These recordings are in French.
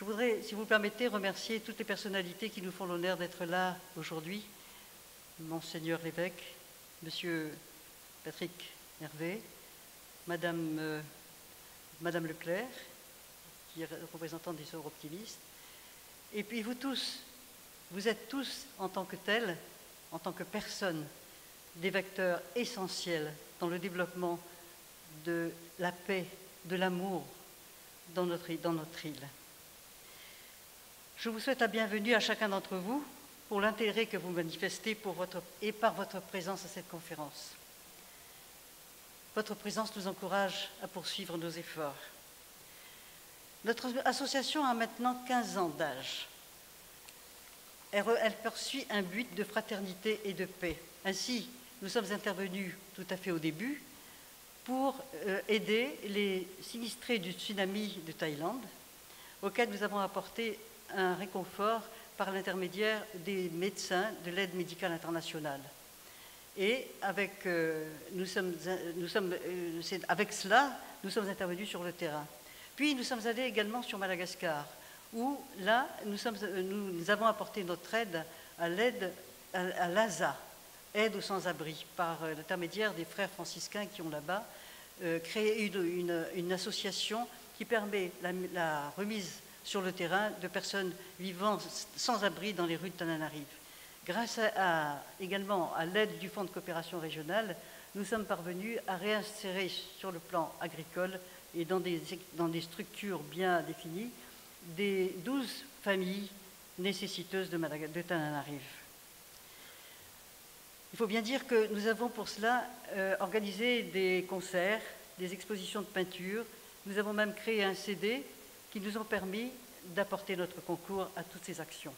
Je voudrais, si vous le permettez, remercier toutes les personnalités qui nous font l'honneur d'être là aujourd'hui. Monseigneur l'évêque, Monsieur Patrick Hervé, Madame Leclerc, qui est représentante des Sœurs optimistes, et puis vous tous, vous êtes tous en tant que tels, en tant que personnes, des vecteurs essentiels dans le développement de la paix, de l'amour dans notre île. Je vous souhaite la bienvenue à chacun d'entre vous pour l'intérêt que vous manifestez par votre présence à cette conférence. Votre présence nous encourage à poursuivre nos efforts. Notre association a maintenant 15 ans d'âge. Elle poursuit un but de fraternité et de paix. Ainsi, nous sommes intervenus tout à fait au début pour aider les sinistrés du tsunami de Thaïlande, auxquels nous avons apporté un réconfort par l'intermédiaire des médecins de l'aide médicale internationale. Et avec cela, nous sommes intervenus sur le terrain. Puis nous sommes allés également sur Madagascar, où là, nous avons apporté notre aide à l'ASA, aide aux sans-abri, par l'intermédiaire des frères franciscains qui ont là-bas créé une association qui permet la remise sur le terrain de personnes vivant sans abri dans les rues de Tananarive. Grâce également à l'aide du Fonds de coopération régionale, nous sommes parvenus à réinsérer sur le plan agricole et dans des structures bien définies des 12 familles nécessiteuses de Tananarive. Il faut bien dire que nous avons pour cela organisé des concerts, des expositions de peinture. Nous avons même créé un CD qui nous ont permis d'apporter notre concours à toutes ces actions.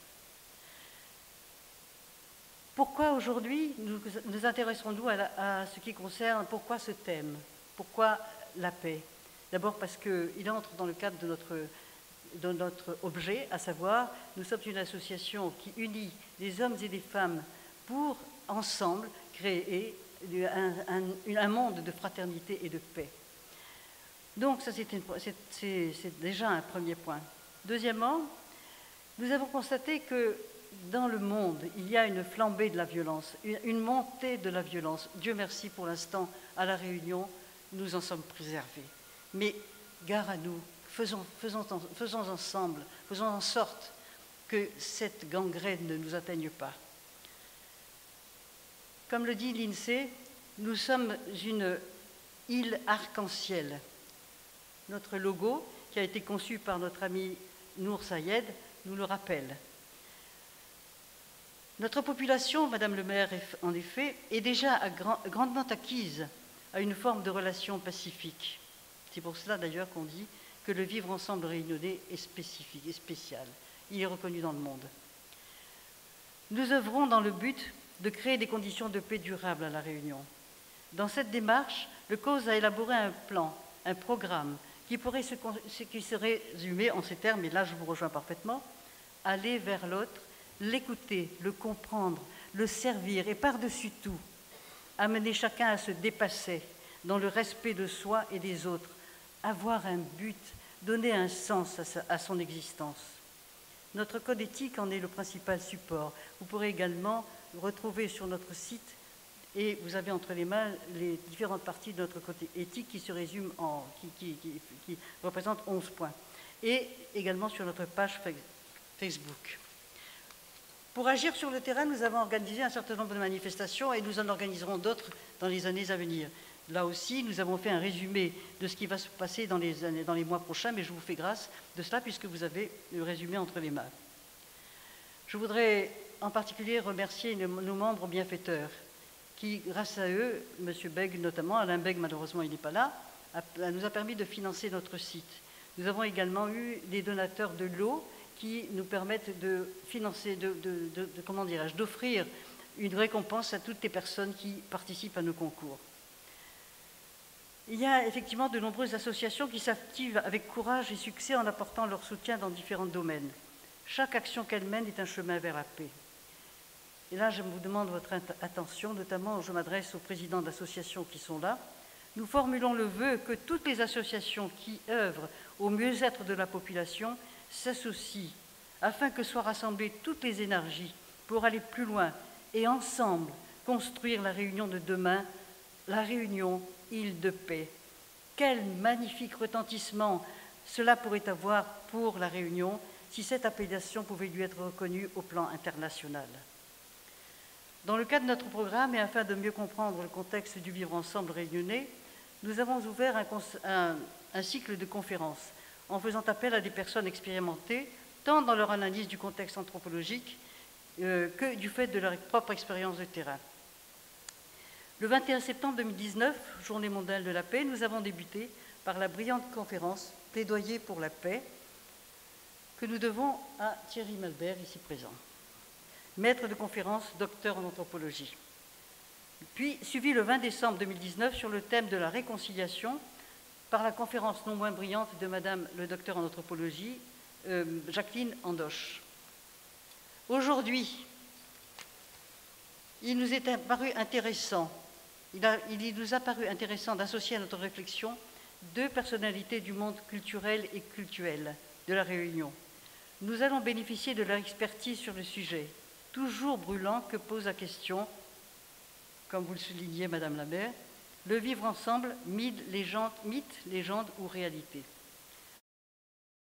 Pourquoi aujourd'hui nous intéresserons-nous à ce qui concerne, pourquoi ce thème? Pourquoi la paix? D'abord parce qu'il entre dans le cadre de notre objet, à savoir, nous sommes une association qui unit des hommes et des femmes pour, ensemble, créer un monde de fraternité et de paix. Donc, ça, c'est déjà un premier point. Deuxièmement, nous avons constaté que dans le monde, il y a une flambée de la violence, une montée de la violence. Dieu merci, pour l'instant, à La Réunion, nous en sommes préservés. Mais gare à nous, faisons ensemble, faisons en sorte que cette gangrène ne nous atteigne pas. Comme le dit l'INSEE, nous sommes une île arc-en-ciel. Notre logo, qui a été conçu par notre ami Nour Sayed, nous le rappelle. Notre population, Madame le maire, en effet, est déjà grandement acquise à une forme de relation pacifique. C'est pour cela d'ailleurs qu'on dit que le vivre ensemble réunionnais est spécifique et spécial. Il est reconnu dans le monde. Nous œuvrons dans le but de créer des conditions de paix durables à La Réunion. Dans cette démarche, le COSE a élaboré un plan, un programme qui se résumait en ces termes, et là je vous rejoins parfaitement: aller vers l'autre, l'écouter, le comprendre, le servir et par-dessus tout, amener chacun à se dépasser dans le respect de soi et des autres, avoir un but, donner un sens à son existence. Notre code éthique en est le principal support. Vous pourrez également retrouver sur notre site, et vous avez entre les mains les différentes parties de notre code éthique qui se résument qui représentent 11 points, et également sur notre page Facebook. Pour agir sur le terrain, nous avons organisé un certain nombre de manifestations et nous en organiserons d'autres dans les années à venir. Là aussi, nous avons fait un résumé de ce qui va se passer dans les mois prochains, mais je vous fais grâce de cela puisque vous avez le résumé entre les mains. Je voudrais en particulier remercier nos membres bienfaiteurs qui, grâce à eux, M. Bègue notamment, Alain Bègue malheureusement il n'est pas là, nous a permis de financer notre site. Nous avons également eu des donateurs de l'eau qui nous permettent de financer, d'offrir une récompense à toutes les personnes qui participent à nos concours. Il y a effectivement de nombreuses associations qui s'activent avec courage et succès en apportant leur soutien dans différents domaines. Chaque action qu'elles mènent est un chemin vers la paix. Et là, je vous demande votre attention, notamment je m'adresse aux présidents d'associations qui sont là. Nous formulons le vœu que toutes les associations qui œuvrent au mieux-être de la population s'associent afin que soient rassemblées toutes les énergies pour aller plus loin et ensemble construire la Réunion de demain, la Réunion île de paix. Quel magnifique retentissement cela pourrait avoir pour la Réunion si cette appellation pouvait lui être reconnue au plan international. Dans le cadre de notre programme et afin de mieux comprendre le contexte du vivre ensemble réunionnais, nous avons ouvert un cycle de conférences en faisant appel à des personnes expérimentées, tant dans leur analyse du contexte anthropologique que du fait de leur propre expérience de terrain. Le 21 septembre 2019, Journée mondiale de la paix, nous avons débuté par la brillante conférence « Plaidoyer pour la paix » que nous devons à Thierry Malbert, ici présent, maître de conférence, docteur en anthropologie. Puis, suivi le 20 décembre 2019 sur le thème de la réconciliation par la conférence non moins brillante de Madame le docteur en anthropologie, Jacqueline Andoche. Aujourd'hui, il nous a paru intéressant d'associer à notre réflexion deux personnalités du monde culturel et cultuel de la Réunion. Nous allons bénéficier de leur expertise sur le sujet, toujours brûlant que pose la question, comme vous le soulignez, Madame la maire, le vivre ensemble, mythe, légende ou réalité.